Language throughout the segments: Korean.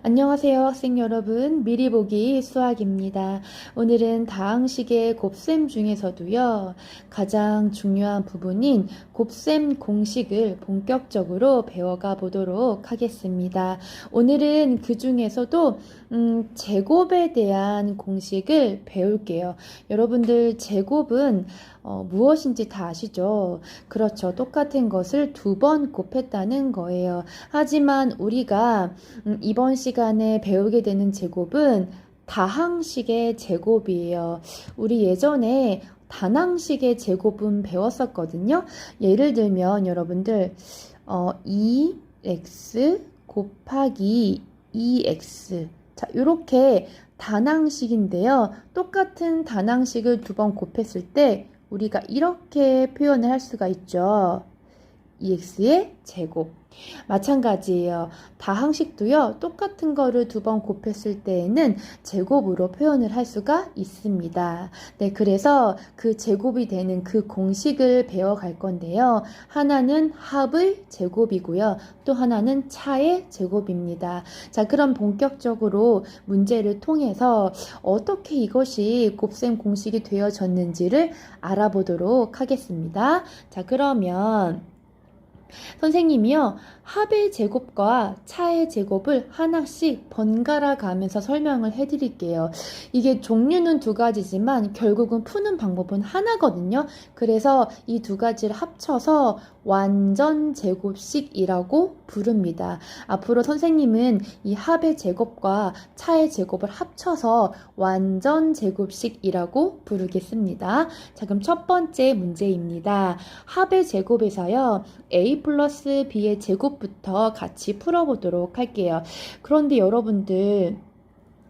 안녕하세요 학생 여러분, 미리 보기 수학입니다. 오늘은 다항식의 곱셈 중에서도요 가장 중요한 부분인 곱셈 공식을 본격적으로 배워가 보도록 하겠습니다. 오늘은 그 중에서도 제곱에 대한 공식을 배울게요. 여러분들 제곱은 무엇인지 다 아시죠? 그렇죠. 똑같은 것을 두 번 곱했다는 거예요. 하지만 우리가 이번 시간에 배우게 되는 제곱은 다항식의 제곱이에요. 우리 예전에 단항식의 제곱은 배웠었거든요. 예를 들면 여러분들 2x 곱하기 2x 자, 이렇게 단항식인데요. 똑같은 단항식을 두 번 곱했을 때 우리가 이렇게 표현을 할 수가 있죠. 2x의 제곱. 마찬가지예요. 다항식도요. 똑같은 거를 두 번 곱했을 때에는 제곱으로 표현을 할 수가 있습니다. 네, 그래서 그 제곱이 되는 그 공식을 배워갈 건데요. 하나는 합의 제곱이고요. 또 하나는 차의 제곱입니다. 자, 그럼 본격적으로 문제를 통해서 어떻게 이것이 곱셈 공식이 되어졌는지를 알아보도록 하겠습니다. 자, 그러면 선생님이요, 합의 제곱과 차의 제곱을 하나씩 번갈아 가면서 설명을 해드릴게요. 이게 종류는 두 가지지만 결국은 푸는 방법은 하나거든요. 그래서 이 두 가지를 합쳐서 완전 제곱식이라고 부릅니다. 앞으로 선생님은 이 합의 제곱과 차의 제곱을 합쳐서 완전 제곱식이라고 부르겠습니다. 자, 그럼 첫 번째 문제입니다. 합의 제곱에서요, a 플러스 b의 제곱부터 같이 풀어보도록 할게요. 그런데 여러분들,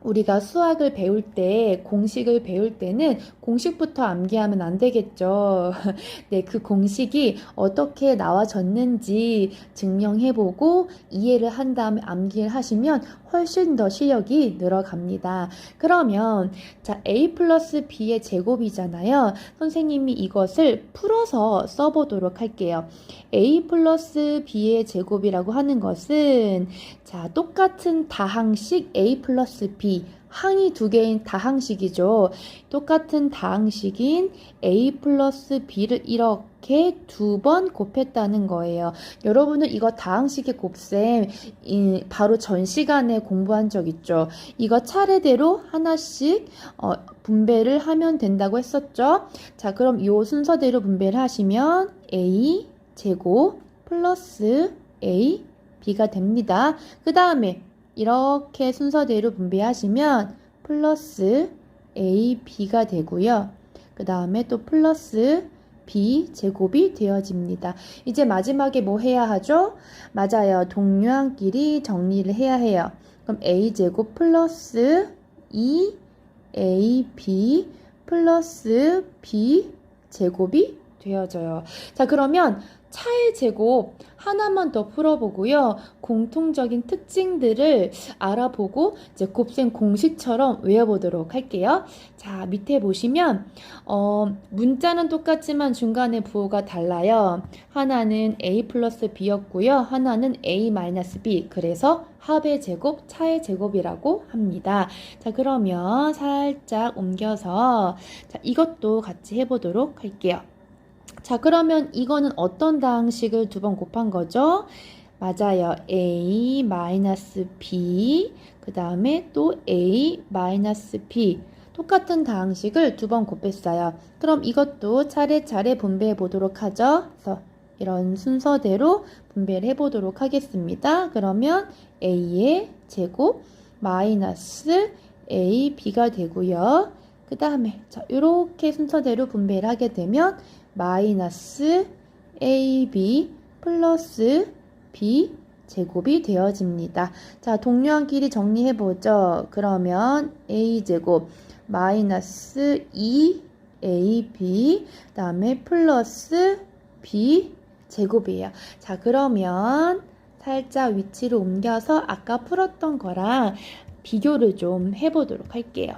우리가 수학을 배울 때, 공식을 배울 때는 공식부터 암기하면 안 되겠죠. 네, 그 공식이 어떻게 나와졌는지 증명해보고 이해를 한 다음에 암기를 하시면 훨씬 더 실력이 늘어갑니다. 그러면 자, a 플러스 b의 제곱이잖아요. 선생님이 이것을 풀어서 써보도록 할게요. a 플러스 b의 제곱이라고 하는 것은 자, 똑같은 다항식 a 플러스 b, 항이 두 개인 다항식이죠. 똑같은 다항식인 a 플러스 b를 이렇게 두 번 곱했다는 거예요. 여러분은 이거 다항식의 곱셈 바로 전 시간에 공부한 적 있죠. 이거 차례대로 하나씩 분배를 하면 된다고 했었죠. 자, 그럼 이 순서대로 분배를 하시면 a 제곱 플러스 a b가 됩니다. 그 다음에 이렇게 순서대로 분배하시면 플러스 a, b가 되고요. 그 다음에 또 플러스 b 제곱이 되어집니다. 이제 마지막에 뭐 해야 하죠? 맞아요. 동류항끼리 정리를 해야 해요. 그럼 a 제곱 플러스 2ab 플러스 b 제곱이 되어져요. 자, 그러면 차의 제곱 하나만 더 풀어보고요. 공통적인 특징들을 알아보고 이제 곱셈 공식처럼 외워보도록 할게요. 자, 밑에 보시면 문자는 똑같지만 중간에 부호가 달라요. 하나는 a 플러스 b였고요. 하나는 a 마이너스 b. 그래서 합의 제곱, 차의 제곱이라고 합니다. 자, 그러면 살짝 옮겨서 자, 이것도 같이 해보도록 할게요. 자, 그러면 이거는 어떤 다항식을 두 번 곱한 거죠? 맞아요. a-b 그 다음에 또 a-b 똑같은 다항식을 두 번 곱했어요. 그럼 이것도 차례차례 분배해 보도록 하죠. 그래서 이런 순서대로 분배를 해보도록 하겠습니다. 그러면 a의 제곱 마이너스 ab가 되고요. 그 다음에 자, 이렇게 순서대로 분배를 하게 되면 마이너스 ab 플러스 b 제곱이 되어집니다. 자, 동류항끼리 정리해보죠. 그러면 a제곱 마이너스 2ab 그 다음에 플러스 b 제곱이에요. 자, 그러면 살짝 위치를 옮겨서 아까 풀었던 거랑 비교를 좀 해보도록 할게요.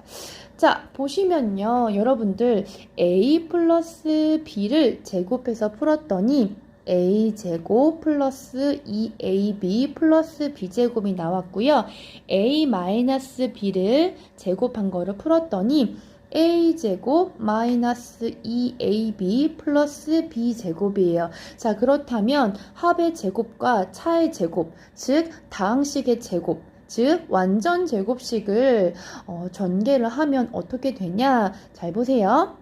자, 보시면요. 여러분들 a 플러스 b를 제곱해서 풀었더니 a제곱 플러스 2ab 플러스 b제곱이 나왔고요. a-b를 제곱한 거를 풀었더니 a제곱 마이너스 2ab 플러스 b제곱이에요. 자, 그렇다면 합의 제곱과 차의 제곱, 즉 다항식의 제곱, 즉 완전 제곱식을 전개를 하면 어떻게 되냐? 잘 보세요.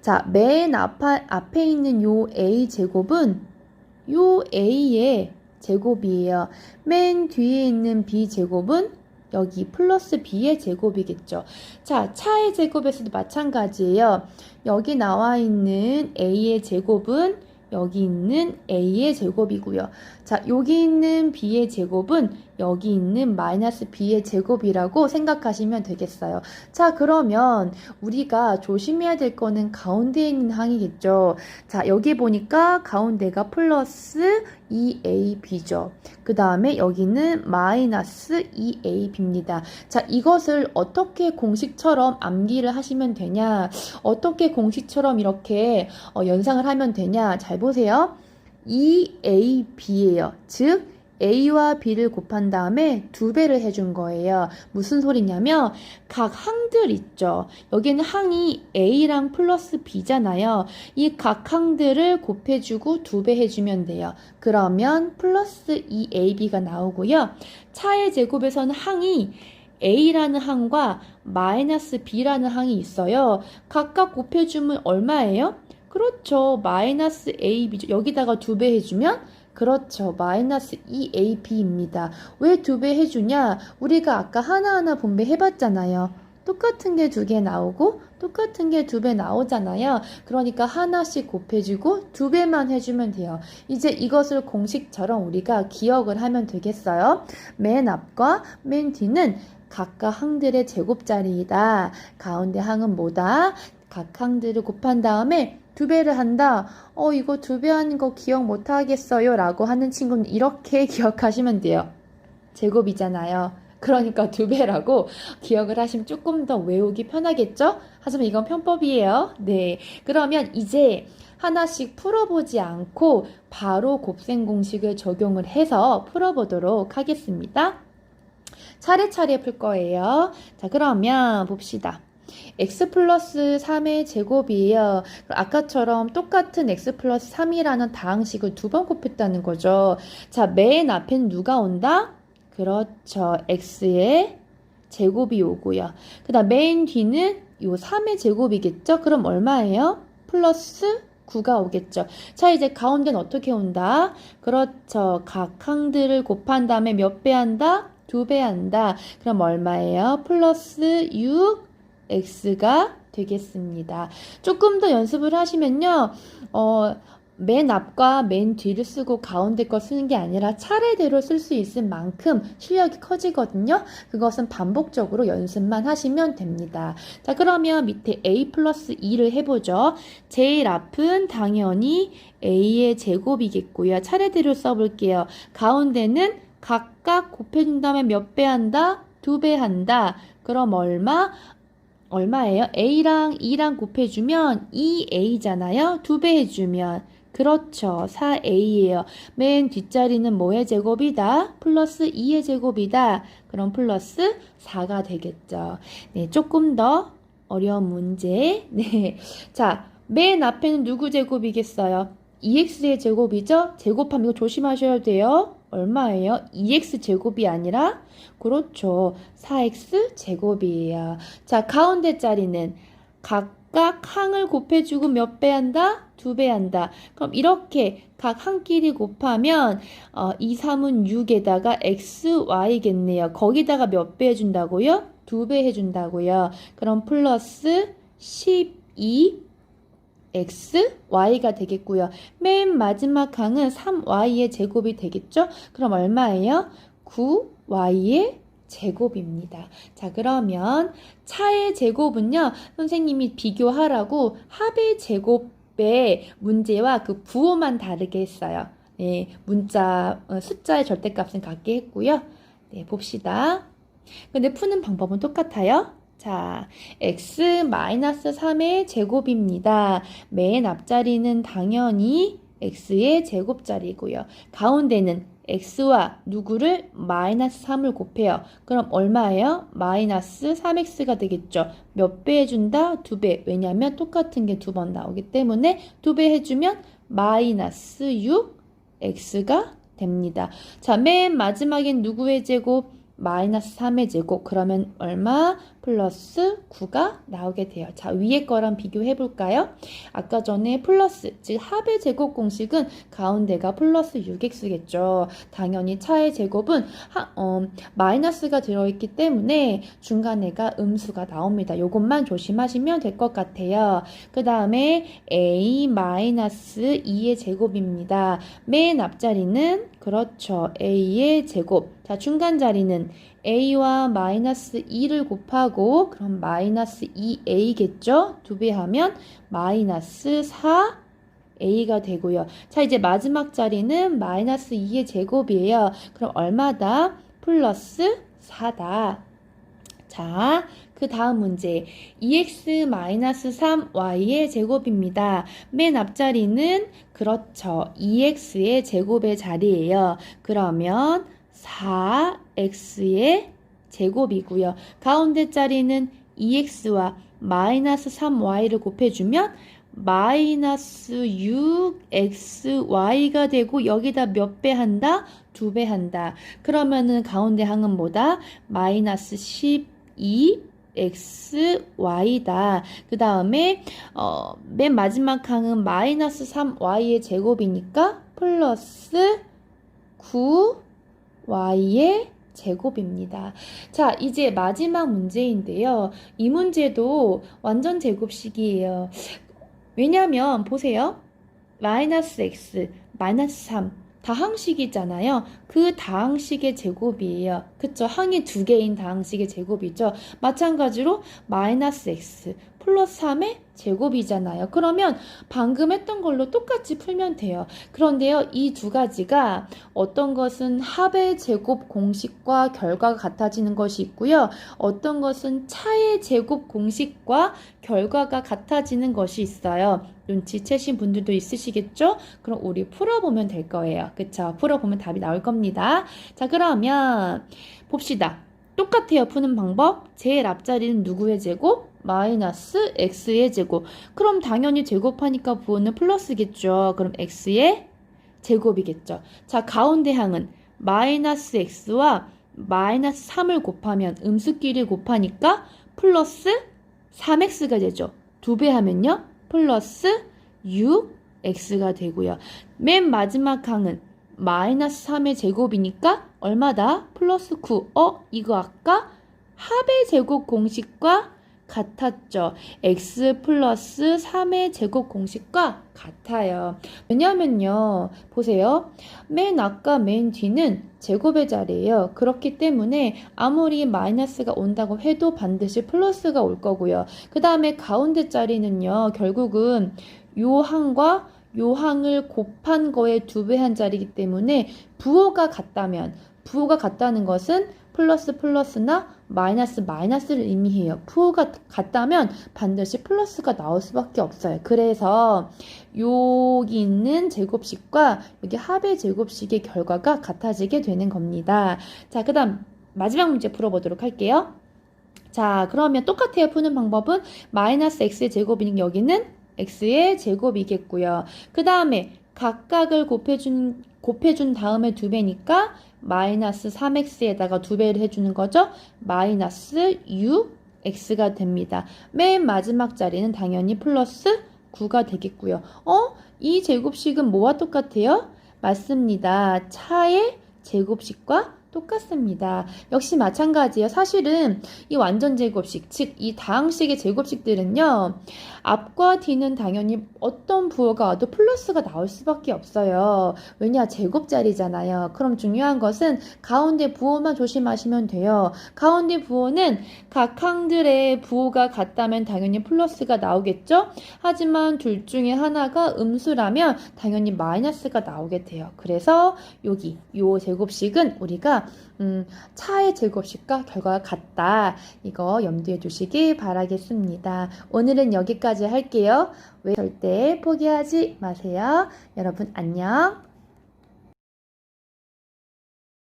자, 맨 앞에 있는 요 a제곱은 요 a의 제곱이에요. 맨 뒤에 있는 b제곱은 여기 플러스 b의 제곱이겠죠. 자, 차의 제곱에서도 마찬가지예요. 여기 나와 있는 a의 제곱은 여기 있는 a의 제곱이고요. 자, 여기 있는 b의 제곱은 여기 있는 마이너스 b의 제곱이라고 생각하시면 되겠어요. 자, 그러면 우리가 조심해야 될 거는 가운데에 있는 항이겠죠. 자, 여기 보니까 가운데가 플러스 2ab죠. 그 다음에 여기는 마이너스 2ab입니다. 자, 이것을 어떻게 공식처럼 암기를 하시면 되냐? 어떻게 공식처럼 이렇게 연상을 하면 되냐? 잘 보세요. 2ab예요. 즉 a와 b를 곱한 다음에 2배를 해준 거예요. 무슨 소리냐면 각 항들 있죠. 여기는 항이 a랑 플러스 b잖아요. 이 각 항들을 곱해주고 2배 해주면 돼요. 그러면 플러스 2ab가 나오고요. 차의 제곱에서는 항이 a라는 항과 마이너스 b라는 항이 있어요. 각각 곱해주면 얼마예요? 그렇죠. 마이너스 ab죠. 여기다가 2배 해주면 그렇죠. 마이너스 2ab입니다. 왜 2배 해주냐? 우리가 아까 하나하나 분배 해봤잖아요. 똑같은 게 2개 나오고 똑같은 게 2배 나오잖아요. 그러니까 하나씩 곱해주고 2배만 해주면 돼요. 이제 이것을 공식처럼 우리가 기억을 하면 되겠어요. 맨 앞과 맨 뒤는 각각 항들의 제곱자리이다. 가운데 항은 뭐다? 각 항들을 곱한 다음에 2배를 한다. 이거 2배 하는 거 기억 못 하겠어요. 라고 하는 친구는 이렇게 기억하시면 돼요. 제곱이잖아요. 그러니까 2배라고 기억을 하시면 조금 더 외우기 편하겠죠? 하지만 이건 편법이에요. 네. 그러면 이제 하나씩 풀어보지 않고 바로 곱셈 공식을 적용을 해서 풀어보도록 하겠습니다. 차례차례 풀 거예요. 자, 그러면 봅시다. x 플러스 3의 제곱이에요. 아까처럼 똑같은 x 플러스 3이라는 다항식을 2번 곱했다는 거죠. 자, 맨 앞엔 누가 온다? 그렇죠. x의 제곱이 오고요. 그 다음 맨 뒤는 요 3의 제곱이겠죠? 그럼 얼마예요? 플러스 9가 오겠죠. 자, 이제 가운데는 어떻게 온다? 그렇죠. 각 항들을 곱한 다음에 몇 배 한다? 2배 한다. 그럼 얼마예요? 플러스 6 x가 되겠습니다. 조금 더 연습을 하시면요. 맨 앞과 맨 뒤를 쓰고 가운데 거 쓰는 게 아니라 차례대로 쓸 수 있을 만큼 실력이 커지거든요. 그것은 반복적으로 연습만 하시면 됩니다. 자, 그러면 밑에 a 플러스 2를 해보죠. 제일 앞은 당연히 a의 제곱이겠고요. 차례대로 써볼게요. 가운데는 각각 곱해준 다음에 몇 배 한다? 2배 한다. 그럼 얼마예요? a랑 2랑 곱해주면 2a잖아요. 2배 해주면 그렇죠. 4a예요. 맨 뒷자리는 뭐의 제곱이다? 플러스 2의 제곱이다. 그럼 플러스 4가 되겠죠. 네, 조금 더 어려운 문제. 네, 자, 맨 앞에는 누구 제곱이겠어요? 2x의 제곱이죠? 제곱하면 이거 조심하셔야 돼요. 얼마예요? 2x 제곱이 아니라 그렇죠. 4x 제곱이에요. 자, 가운데 자리는 각각 항을 곱해주고 몇 배 한다? 2배 한다. 그럼 이렇게 각 항끼리 곱하면 2, 3은 6에다가 x, y겠네요. 거기다가 몇 배 해준다고요? 2배 해준다고요. 그럼 플러스 12 x, y가 되겠고요. 맨 마지막 항은 3y의 제곱이 되겠죠? 그럼 얼마예요? 9y의 제곱입니다. 자, 그러면 차의 제곱은요, 선생님이 비교하라고 합의 제곱의 문제와 그 부호만 다르게 했어요. 네, 숫자의 절대값은 같게 했고요. 네, 봅시다. 근데 푸는 방법은 똑같아요. 자, x-3의 제곱입니다. 맨 앞자리는 당연히 x의 제곱자리고요. 가운데는 x와 누구를 마이너스 3을 곱해요. 그럼 얼마예요? 마이너스 3x가 되겠죠. 몇 배 해준다? 2배. 왜냐하면 똑같은 게 두 번 나오기 때문에 2배 해주면 마이너스 6x가 됩니다. 자, 맨 마지막엔 누구의 제곱? 마이너스 3의 제곱. 그러면 얼마? 플러스 9가 나오게 돼요. 자, 위에 거랑 비교해 볼까요? 아까 전에 플러스, 즉 합의 제곱 공식은 가운데가 플러스 6x겠죠. 당연히 차의 제곱은 마이너스가 들어있기 때문에 중간에가 음수가 나옵니다. 요것만 조심하시면 될 것 같아요. 그 다음에 a-2의 제곱입니다. 맨 앞자리는 그렇죠. a의 제곱. 자, 중간 자리는 a와 마이너스 2를 곱하고 그럼 마이너스 2a겠죠? 2배 하면 마이너스 4a가 되고요. 자, 이제 마지막 자리는 마이너스 2의 제곱이에요. 그럼 얼마다? 플러스 4다. 자, 그 다음 문제 2x-3y의 제곱입니다. 맨 앞자리는 그렇죠. 2x의 제곱의 자리예요. 그러면 4x의 제곱이고요. 가운데 자리는 2x와 마이너스 3y를 곱해주면 마이너스 6xy가 되고 여기다 몇 배 한다? 2배 한다. 그러면은 가운데 항은 뭐다? 마이너스 12xy다. 그 다음에 맨 마지막 항은 마이너스 3y의 제곱이니까 플러스 9y의 제곱입니다. 자, 이제 마지막 문제인데요. 이 문제도 완전 제곱식이에요. 왜냐면 보세요. 마이너스 x, 마이너스 3 다항식이잖아요. 그 다항식의 제곱이에요. 그쵸? 항이 두 개인 다항식의 제곱이죠. 마찬가지로 마이너스 x 플러스 3의 제곱이잖아요. 그러면 방금 했던 걸로 똑같이 풀면 돼요. 그런데요, 이 두 가지가 어떤 것은 합의 제곱 공식과 결과가 같아지는 것이 있고요. 어떤 것은 차의 제곱 공식과 결과가 같아지는 것이 있어요. 눈치채신 분들도 있으시겠죠? 그럼 우리 풀어보면 될 거예요. 그쵸? 풀어보면 답이 나올 겁니다. 자, 그러면 봅시다. 똑같아요. 푸는 방법. 제일 앞자리는 누구의 제곱? 마이너스 x의 제곱. 그럼 당연히 제곱하니까 부호는 플러스겠죠. 그럼 x의 제곱이겠죠. 자, 가운데 항은 마이너스 x와 마이너스 3을 곱하면 음수끼리 곱하니까 플러스 3x가 되죠. 2배 하면요. 플러스 6x가 되고요. 맨 마지막 항은 마이너스 3의 제곱이니까 얼마다? 플러스 9. 이거 아까 합의 제곱 공식과 같았죠. x 플러스 3의 제곱 공식과 같아요. 왜냐면요. 보세요. 맨 아까 맨 뒤는 제곱의 자리예요. 그렇기 때문에 아무리 마이너스가 온다고 해도 반드시 플러스가 올 거고요. 그 다음에 가운데 자리는요. 결국은 요 항과 요 항을 곱한 거에 2배 한 자리이기 때문에 부호가 같다면 부호가 같다는 것은 플러스 플러스나 마이너스 마이너스를 의미해요. 부호가 같다면 반드시 플러스가 나올 수밖에 없어요. 그래서 여기 있는 제곱식과 여기 합의 제곱식의 결과가 같아지게 되는 겁니다. 자, 그 다음 마지막 문제 풀어보도록 할게요. 자, 그러면 똑같아요. 푸는 방법은 마이너스 x의 제곱이니까 여기는 x의 제곱이겠고요. 그 다음에 각각을 곱해준 다음에 2배니까 마이너스 3x에다가 2배를 해주는 거죠. 마이너스 6x가 됩니다. 맨 마지막 자리는 당연히 플러스 9가 되겠고요. 이 제곱식은 뭐와 똑같아요? 맞습니다. 차의 제곱식과 똑같습니다. 역시 마찬가지예요. 사실은 이 완전 제곱식, 즉 이 다항식의 제곱식들은요. 앞과 뒤는 당연히 어떤 부호가 와도 플러스가 나올 수밖에 없어요. 왜냐? 제곱자리잖아요. 그럼 중요한 것은 가운데 부호만 조심하시면 돼요. 가운데 부호는 각 항들의 부호가 같다면 당연히 플러스가 나오겠죠? 하지만 둘 중에 하나가 음수라면 당연히 마이너스가 나오게 돼요. 그래서 여기 요 제곱식은 우리가 보니까 차의 제곱식과 결과가 같다. 이거 염두에 두시기 바라겠습니다. 오늘은 여기까지 할게요. 왜 절대 포기하지 마세요. 여러분 안녕.